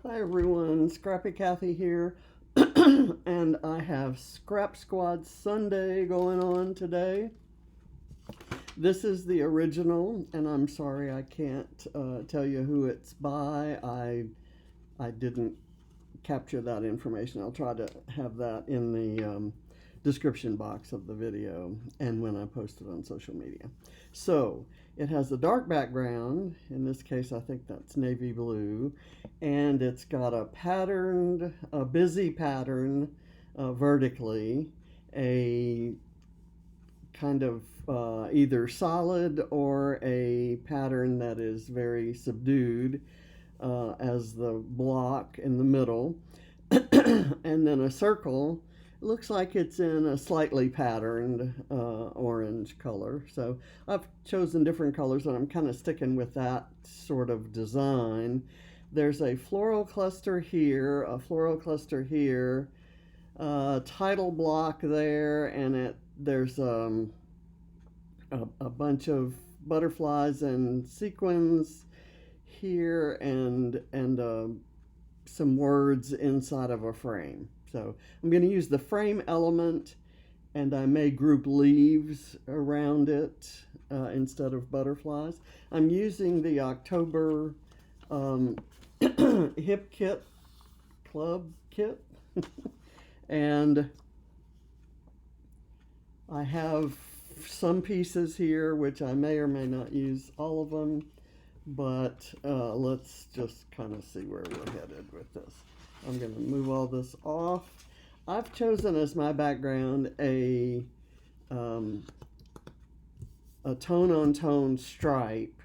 Hi everyone, Scrappy Kathy here, and I have Scrap Squad Sunday going on today. This is the original, and I'm sorry I can't tell you who it's by. I didn't capture that information. I'll try to have that in the description box of the video and when I post it on social media. So it has a dark background. In this case, I think that's navy blue, and it's got a busy pattern vertically, a kind of either solid or a pattern that is very subdued as the block in the middle, and then a circle. It looks like it's in a slightly patterned orange color. So I've chosen different colors, and I'm kind of sticking with that sort of design. There's a floral cluster here, a floral cluster here, title block there, and there's a bunch of butterflies and sequins here, and some words inside of a frame. So I'm going to use the frame element, and I may group leaves around it instead of butterflies. I'm using the October Hip Kit Club kit, and I have some pieces here which I may or may not use all of them, but let's just kind of see where we're headed with this. I'm going to move all this off. I've chosen as my background a tone-on-tone stripe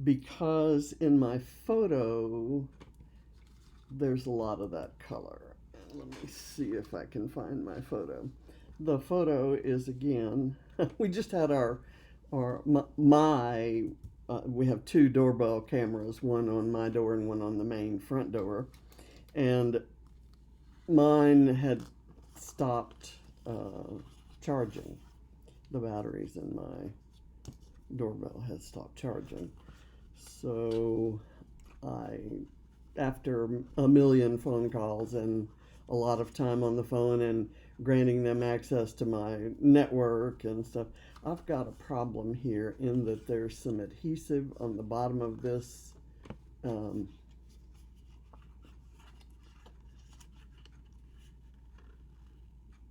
because in my photo there's a lot of that color. Let me see if I can find my photo. The photo is, again, we just had we have two doorbell cameras, one on my door and one on the main front door, and mine had stopped charging. The batteries in my doorbell had stopped charging. So after a million phone calls and a lot of time on the phone and granting them access to my network and stuff, I've got a problem here in that there's some adhesive on the bottom of this and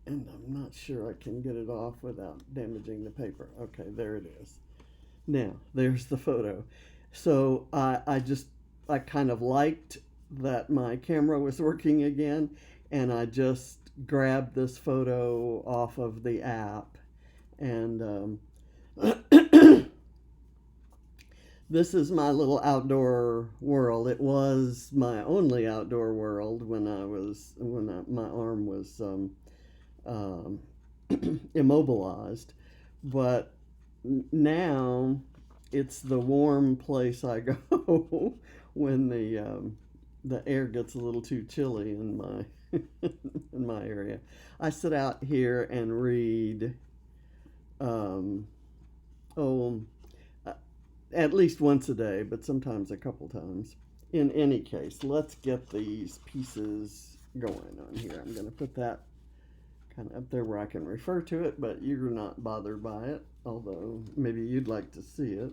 I'm not sure I can get it off without damaging the paper. Okay, there it is. Now, there's the photo. So I kind of liked that my camera was working again, and I just grabbed this photo off of the app, and this is my little outdoor world. It was my only outdoor world when my arm was um, immobilized, but now it's the warm place I go when the air gets a little too chilly in my in my area. I sit out here and read. Um, oh, at least once a day, but sometimes a couple times. In any case, let's get these pieces going on here. I'm going to put that kind of up there where I can refer to it, but you're not bothered by it, although maybe you'd like to see it.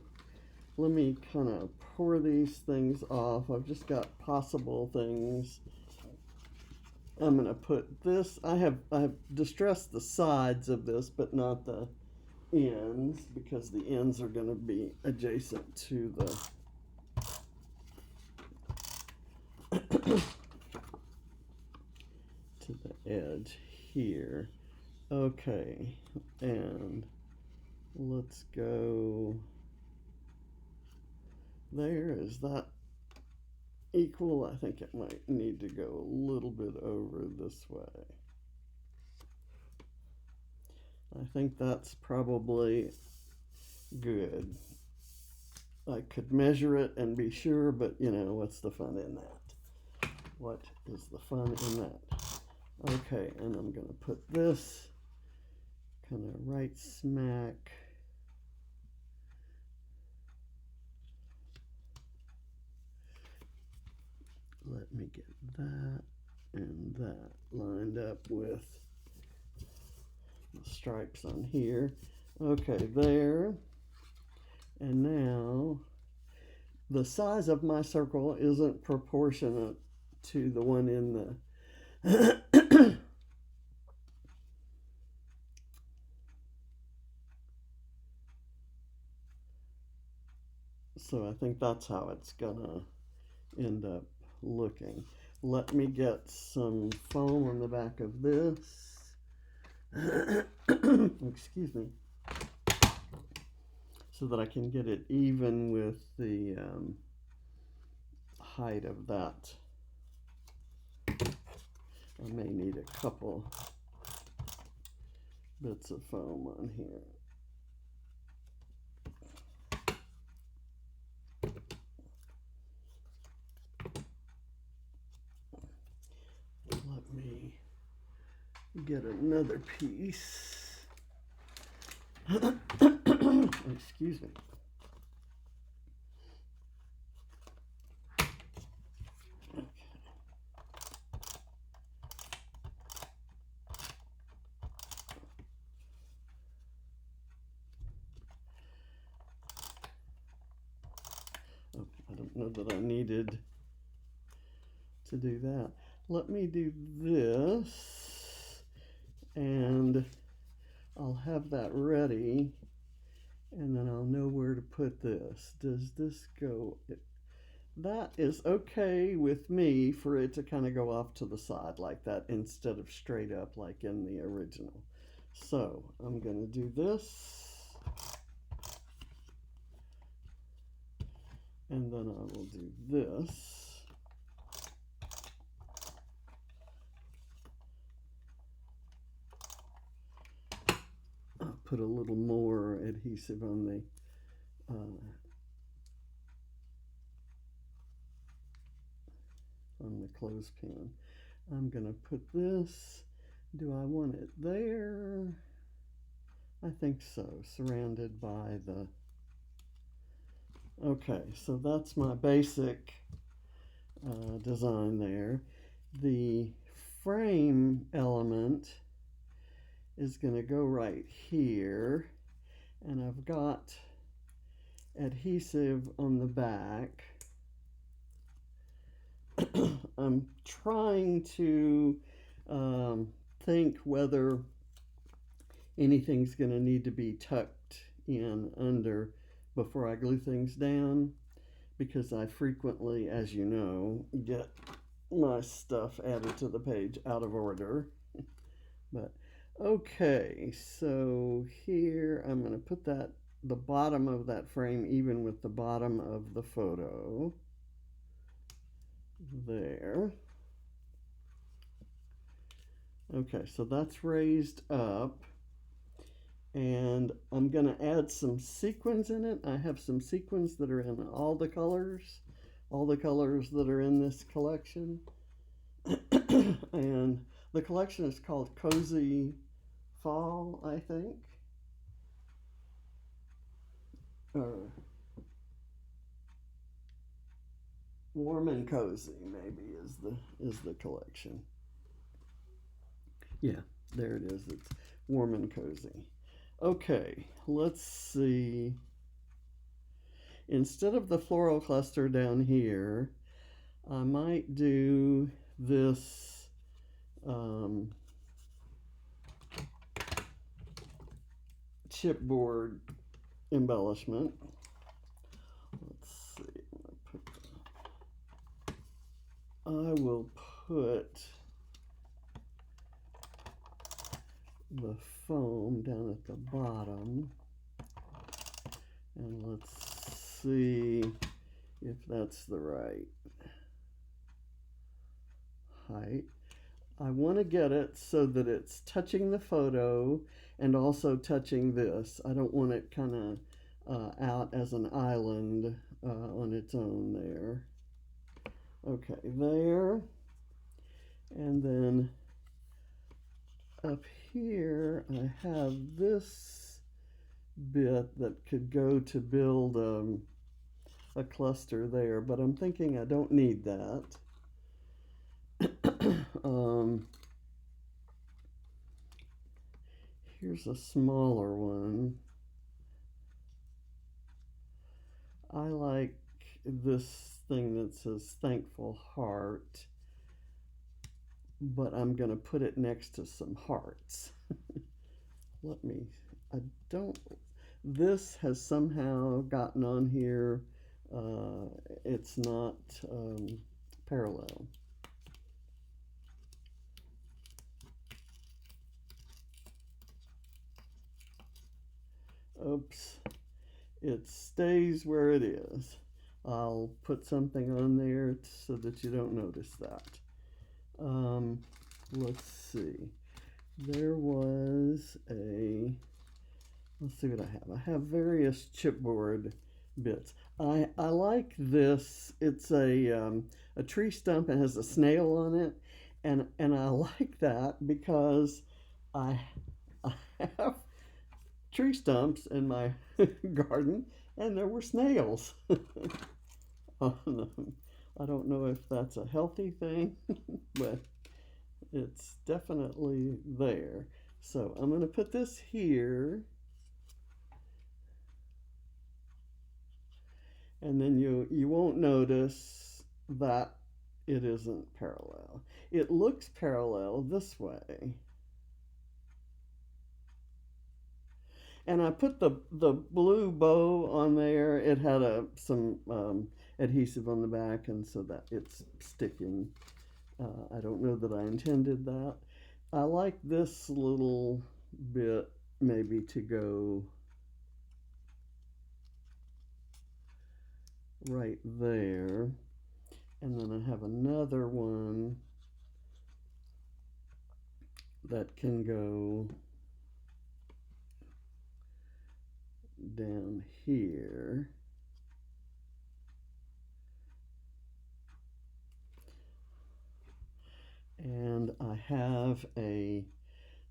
Let me kind of pour these things off. I've just got possible things. I'm going to put this, I have distressed the sides of this, but not the ends, because the ends are going to be adjacent to to the edge here. Okay, and let's go there. Is that equal? I think it might need to go a little bit over this way. I think that's probably good. I could measure it and be sure, but what's the fun in that? What is the fun in that? Okay, and I'm going to put this kind of right smack let me get that and that lined up with the stripes on here. Okay, there. And now the size of my circle isn't proportionate to the one in the so I think that's how it's gonna end up looking. Let me get some foam on the back of this. Excuse me. So that I can get it even with the height of that. I may need a couple bits of foam on here. Let me get another piece. Excuse me. Okay. Oh, I don't know that I needed to do that. Let me do this, and I'll have that ready, and then I'll know where to put this. Does this go? That is okay with me for it to kind of go off to the side like that instead of straight up like in the original. So I'm going to do this, and then I will do this. I'll put a little more adhesive on the clothespin. I'm going to put this. Do I want it there? I think so, surrounded by the... Okay, so that's my basic design there. The frame element is going to go right here, and I've got adhesive on the back. I'm trying to think whether anything's going to need to be tucked in under before I glue things down, because I frequently, as you know, get my stuff added to the page out of order. But okay, so here I'm going to put the bottom of that frame even with the bottom of the photo. There. Okay, so that's raised up, and I'm going to add some sequins in it. I have some sequins that are in all the colors that are in this collection. And the collection is called Cozy Fall, I think. Or Warm and Cozy, maybe, is the collection. Yeah, there it is. It's Warm and Cozy. Okay, let's see. Instead of the floral cluster down here, I might do this chipboard embellishment. Let's see. I will put the foam down at the bottom, and let's see if that's the right height. I want to get it so that it's touching the photo and also touching this. I don't want it kind of out as an island on its own there. Okay, there. And then up here I have this bit that could go to build a cluster there, but I'm thinking I don't need that. Um, here's a smaller one. I like this thing that says thankful heart, but I'm going to put it next to some hearts. Let me, I don't, this has somehow gotten on here. It's not parallel. Oops, it stays where it is. I'll put something on there so that you don't notice that. Let's see. There was a, let's see what I have. I have various chipboard bits. I like this. It's a tree stump and has a snail on it, and I like that because I I have tree stumps in my garden, and there were snails on them. I don't know if that's a healthy thing, but it's definitely there. So I'm going to put this here, and then you won't notice that it isn't parallel. It looks parallel this way. And I put the blue bow on there. It had some adhesive on the back, and so that it's sticking. I don't know that I intended that. I like this little bit maybe to go right there. And then I have another one that can go down here. And I have a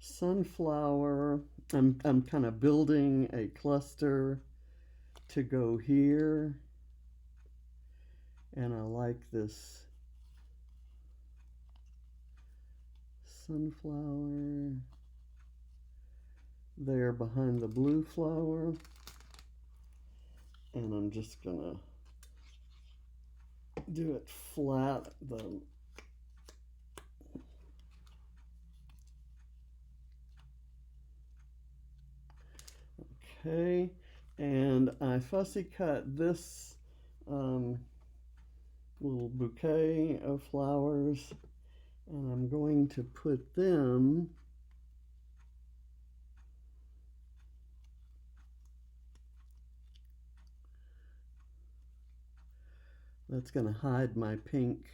sunflower. I'm kind of building a cluster to go here. And I like this sunflower there behind the blue flower. And I'm just gonna do it flat. Okay, and I fussy cut this little bouquet of flowers, and I'm going to put them that's going to hide my pink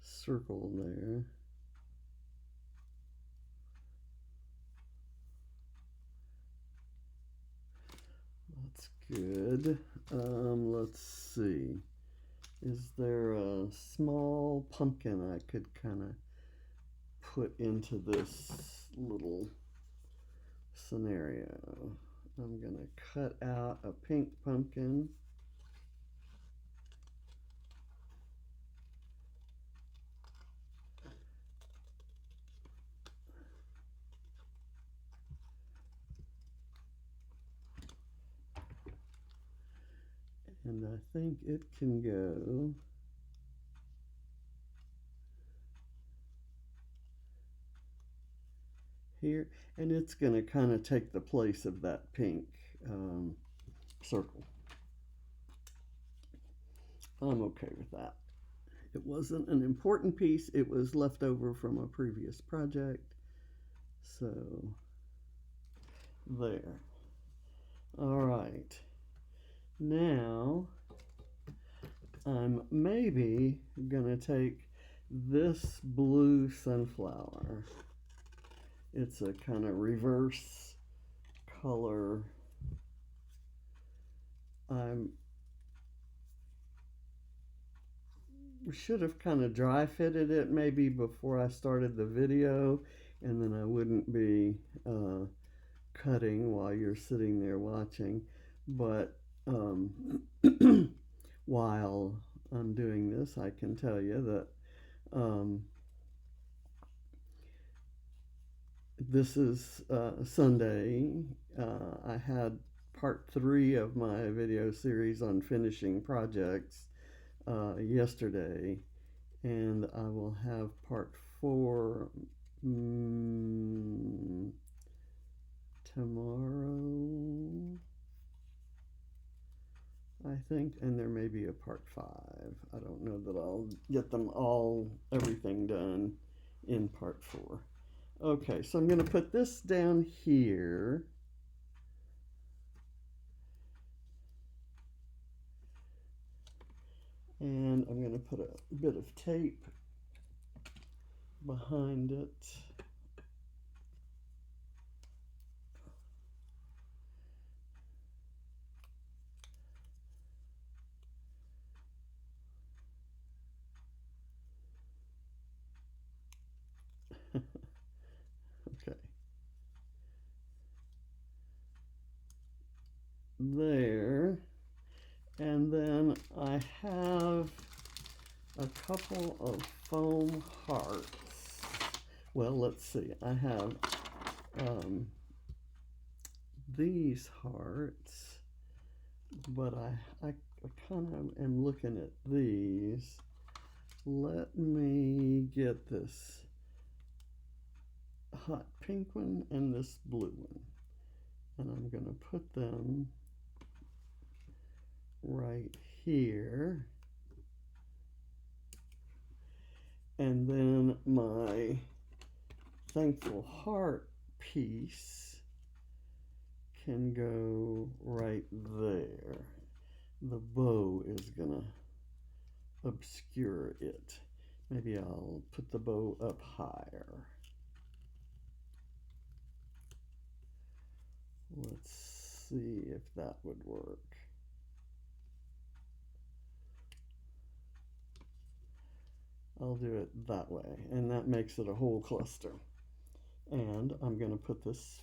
circle there. That's good. Let's see. Is there a small pumpkin I could kind of put into this little scenario? I'm going to cut out a pink pumpkin. And I think it can go here, and it's going to kind of take the place of that pink circle. I'm okay with that. It wasn't an important piece. It was left over from a previous project. So there. All right. Now I'm maybe gonna take this blue sunflower. It's a kind of reverse color. I should have kind of dry fitted it maybe before I started the video, and then I wouldn't be cutting while you're sitting there watching. But while I'm doing this, I can tell you that this is Sunday. I had part 3 of my video series on finishing projects yesterday, and I will have part 4 tomorrow, I think, and there may be a part 5. I don't know that I'll get them all, everything done in part 4. Okay, so I'm going to put this down here. And I'm going to put a bit of tape behind it. Okay. There. And then I have a couple of foam hearts. Well, let's see. I have these hearts, but I kind of am looking at these. Let me get this hot pink one and this blue one, and I'm going to put them right here, and then my thankful heart piece can go right there. The bow is gonna obscure it. Maybe I'll put the bow up higher. Let's see if that would work. I'll do it that way, and that makes it a whole cluster. And I'm going to put this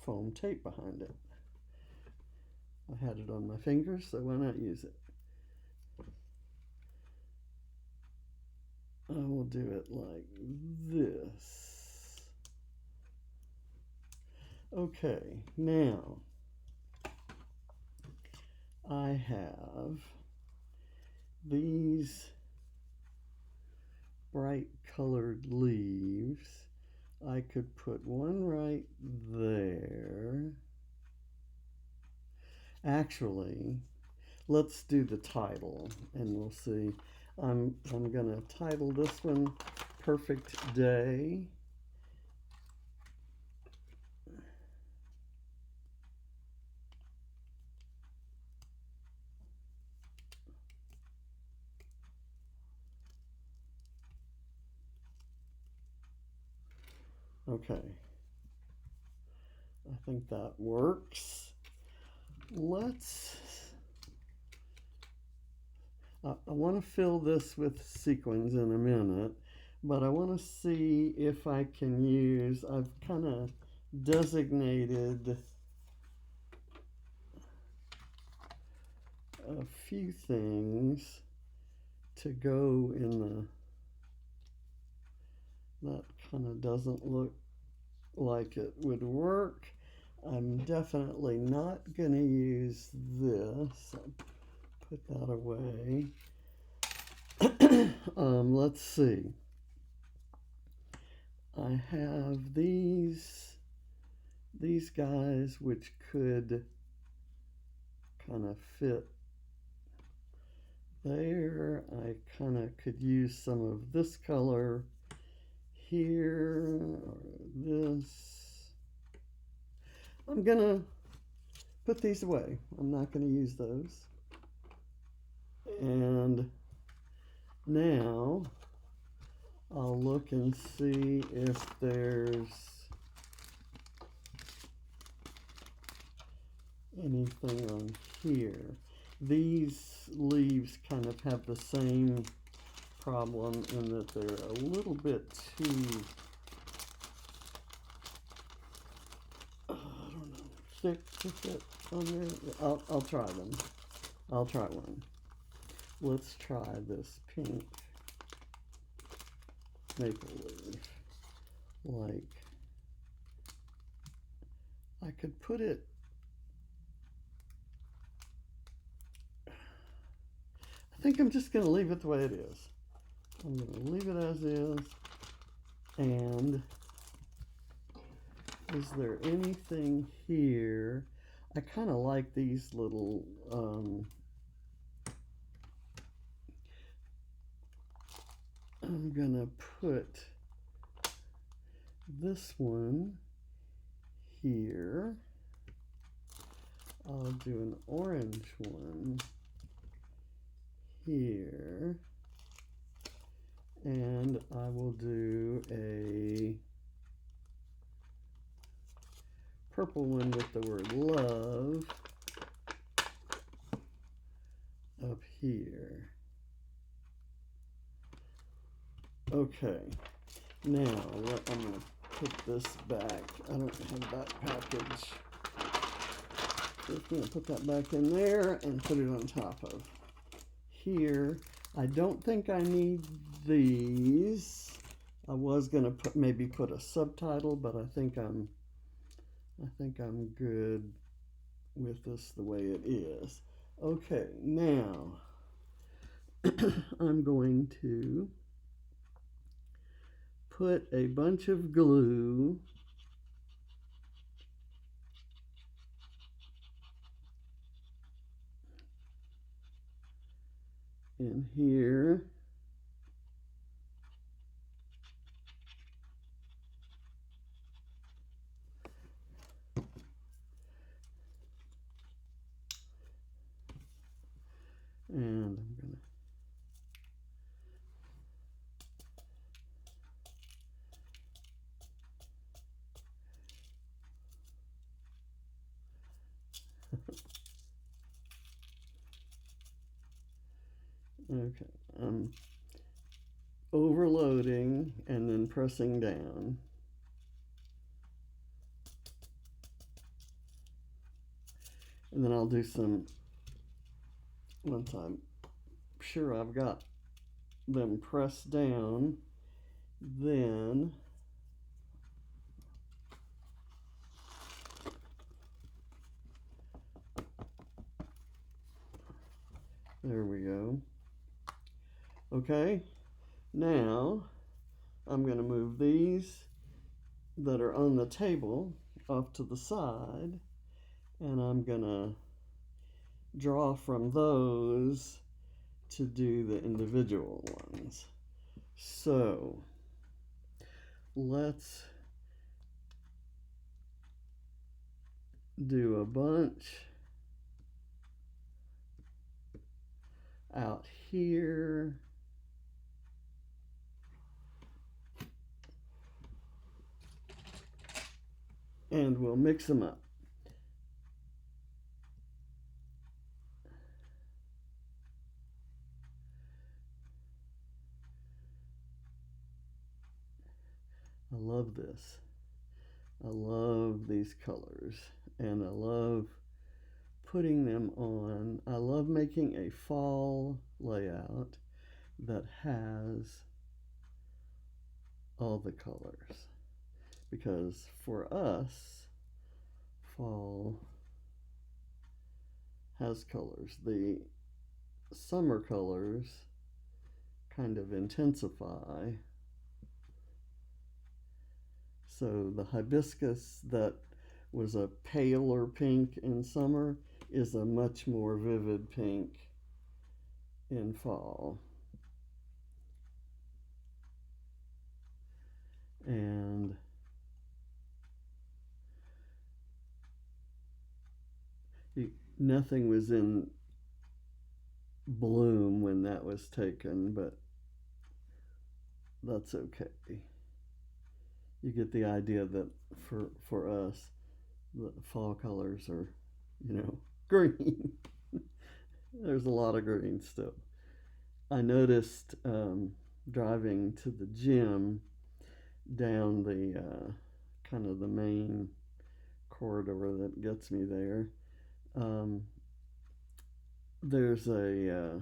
foam tape behind it. I had it on my fingers, so why not use it? I will do it like this. Okay, now I have these bright colored leaves. I could put one right there. Actually, let's do the title and we'll see. I'm gonna title this one Perfect Day. Okay, I think that works. I want to fill this with sequins in a minute, but I want to see if I can use, I've kind of designated a few things to go in that kind of doesn't look like it would work. I'm definitely not going to use this. I'll put that away. Let's see. I have these guys which could kind of fit there. I kind of could use some of this color here or this. I'm gonna put these away. I'm not gonna use those. And now I'll look and see if there's anything on here. These leaves kind of have the same problem in that they're a little bit too, I don't know, thick to fit on there. I'll try them. I'll try one. let's try this pink maple leaf. Like, I could put it, I think I'm just going to leave it the way it is. I'm going to leave it as is. And is there anything here? I kind of like these little I'm gonna put this one here. I'll do an orange one here, and I will do a purple one with the word love up here. Okay, now I'm going to put this back. I don't have that package. Just going to put that back in there and put it on top of here. I don't think I need these. I was going to maybe put a subtitle, but I think I'm good with this the way it is. Okay, now I'm going to put a bunch of glue in here. And I'm going to okay, I'm overloading and then pressing down. And then I'll do some, once I'm sure I've got them pressed down, then there we go. Okay, now I'm going to move these that are on the table off to the side, and I'm going to draw from those to do the individual ones. So let's do a bunch out here. And we'll mix them up. I love this. I love these colors, and I love putting them on. I love making a fall layout that has all the colors, because for us, fall has colors. The summer colors kind of intensify. So the hibiscus that was a paler pink in summer is a much more vivid pink in fall. And nothing was in bloom when that was taken, but that's okay. You get the idea that for us, the fall colors are, green. There's a lot of green still. I noticed driving to the gym down the kind of the main corridor that gets me there. There's a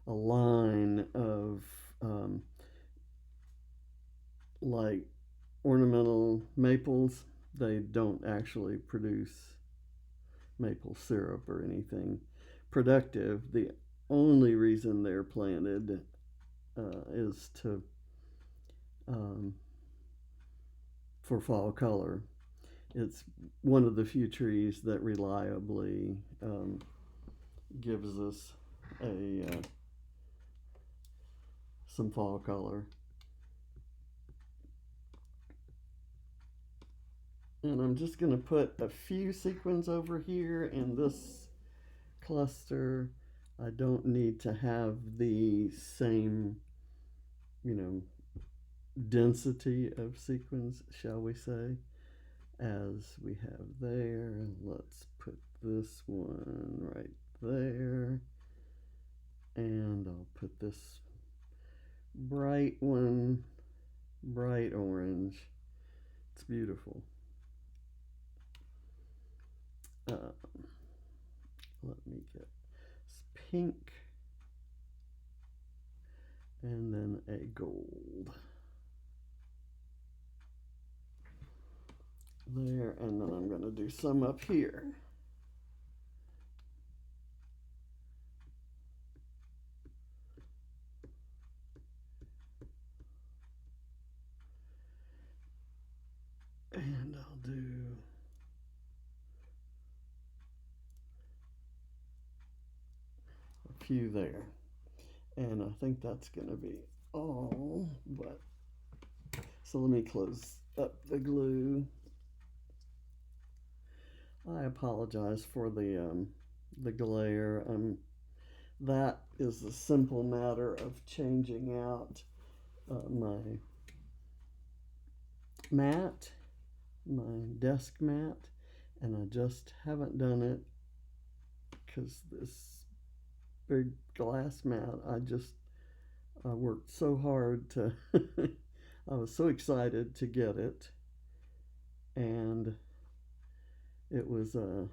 a line of like ornamental maples. They don't actually produce maple syrup or anything productive. The only reason they're planted is to um, for fall color. It's one of the few trees that reliably gives us a some fall color. And I'm just going to put a few sequins over here in this cluster. I don't need to have the same, you know, density of sequins, shall we say, as we have there. Let's put this one right there. And I'll put this bright one, bright orange. It's beautiful. Let me get pink and then a gold there, and then I'm going to do some up here. And I'll do a few there. And I think that's going to be all, but so let me close up the glue. I apologize for the glare. That is a simple matter of changing out my mat, my desk mat, and I just haven't done it because this big glass mat, I worked so hard to I was so excited to get it, and it was a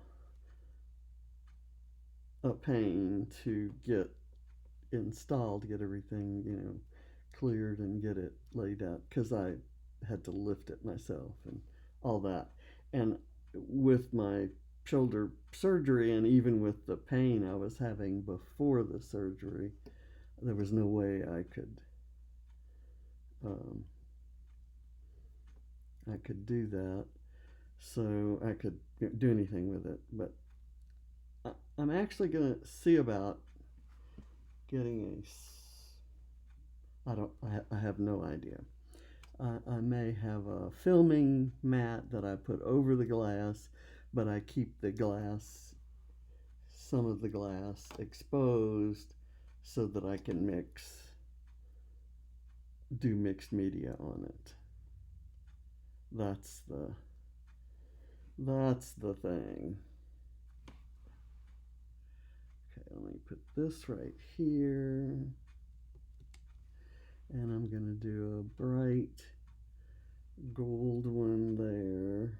pain to get installed, get everything, cleared and get it laid out because I had to lift it myself and all that. And with my shoulder surgery and even with the pain I was having before the surgery, there was no way I could do that. So I could do anything with it. But I'm actually going to see about getting I have no idea. I may have a filming mat that I put over the glass, but I keep some of the glass exposed so that I can do mixed media on it. That's the thing. Okay, let me put this right here. And I'm going to do a bright gold one there.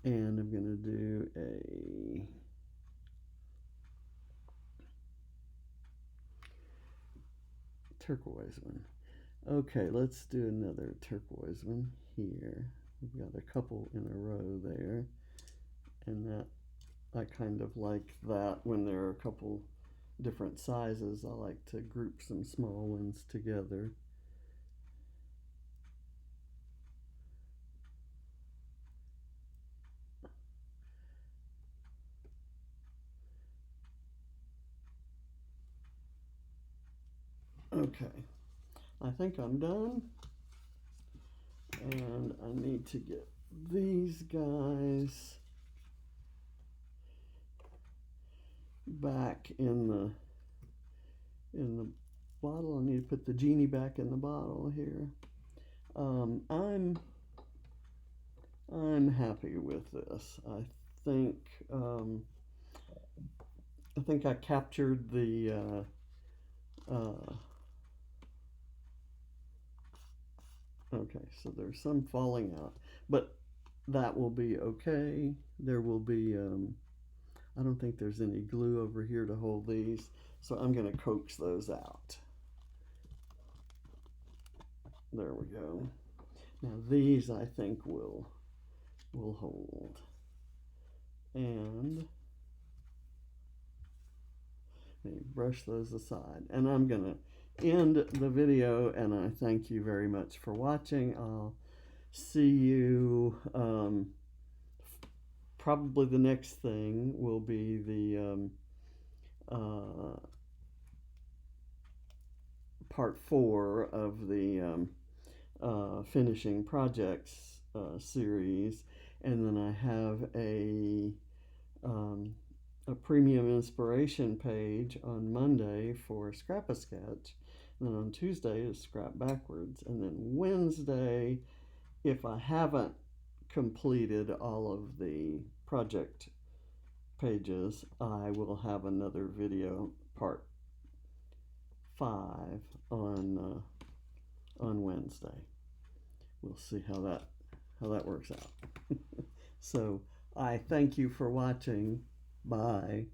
And I'm going to do a turquoise one. Okay, let's do another turquoise one here. We've got a couple in a row there. And that I kind of like that when there are a couple different sizes. I like to group some small ones together. Okay, I think I'm done. And I need to get these guys back in the bottle. I need to put the genie back in the bottle here. I'm happy with this. Think I think I captured the okay, so there's some falling out, but that will be okay. There will be, I don't think there's any glue over here to hold these, so I'm going to coax those out. There we go. Now these I think will hold. And brush those aside. And I'm going to end the video, and I thank you very much for watching. I'll see you, probably the next thing will be the part 4 of the finishing projects series, and then I have a premium inspiration page on Monday for Scrap-a-Sketch, and then on Tuesday is Scrap Backwards, and then Wednesday, if I haven't completed all of the project pages, I will have another video, part 5, on Wednesday. We'll see how that works out. So I thank you for watching. Bye.